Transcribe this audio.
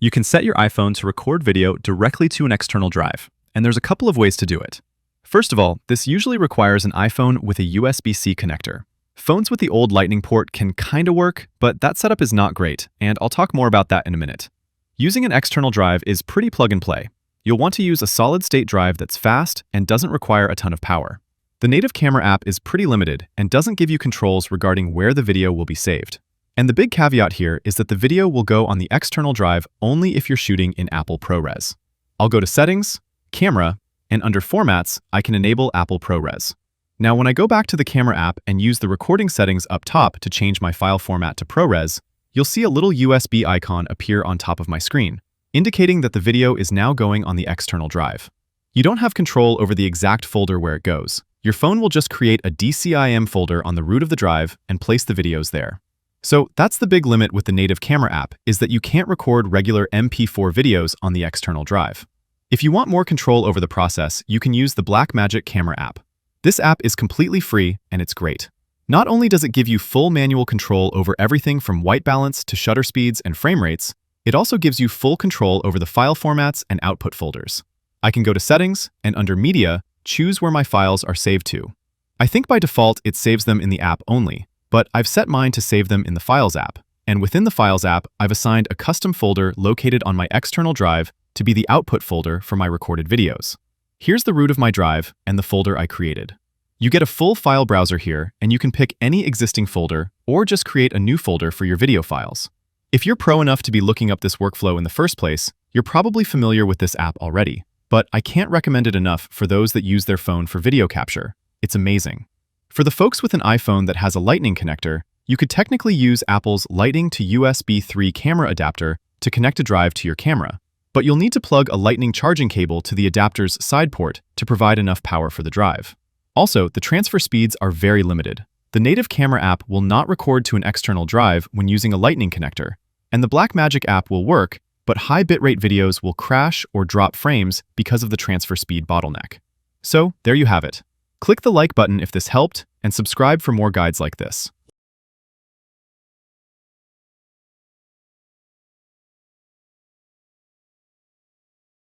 You can set your iPhone to record video directly to an external drive, and there's a couple of ways to do it. First of all, this usually requires an iPhone with a USB-C connector. Phones with the old Lightning port can kinda work, but that setup is not great, and I'll talk more about that in a minute. Using an external drive is pretty plug and play. You'll want to use a solid-state drive that's fast and doesn't require a ton of power. The native camera app is pretty limited and doesn't give you controls regarding where the video will be saved. And the big caveat here is that the video will go on the external drive only if you're shooting in Apple ProRes. I'll go to Settings, Camera, and under Formats, I can enable Apple ProRes. Now, when I go back to the camera app and use the recording settings up top to change my file format to ProRes, you'll see a little USB icon appear on top of my screen, indicating that the video is now going on the external drive. You don't have control over the exact folder where it goes. Your phone will just create a DCIM folder on the root of the drive and place the videos there. So that's the big limit with the native camera app, is that you can't record regular MP4 videos on the external drive. If you want more control over the process, you can use the Blackmagic Camera app. This app is completely free and it's great. Not only does it give you full manual control over everything from white balance to shutter speeds and frame rates, it also gives you full control over the file formats and output folders. I can go to Settings and under Media, choose where my files are saved to. I think by default it saves them in the app only, but I've set mine to save them in the Files app, and within the Files app, I've assigned a custom folder located on my external drive to be the output folder for my recorded videos. Here's the root of my drive and the folder I created. You get a full file browser here, and you can pick any existing folder or just create a new folder for your video files. If you're pro enough to be looking up this workflow in the first place, you're probably familiar with this app already, but I can't recommend it enough for those that use their phone for video capture. It's amazing. For the folks with an iPhone that has a Lightning connector, you could technically use Apple's Lightning to USB 3 camera adapter to connect a drive to your camera, but you'll need to plug a Lightning charging cable to the adapter's side port to provide enough power for the drive. Also, the transfer speeds are very limited. The native camera app will not record to an external drive when using a Lightning connector, and the Blackmagic app will work, but high bitrate videos will crash or drop frames because of the transfer speed bottleneck. So, there you have it. Click the like button if this helped, and subscribe for more guides like this.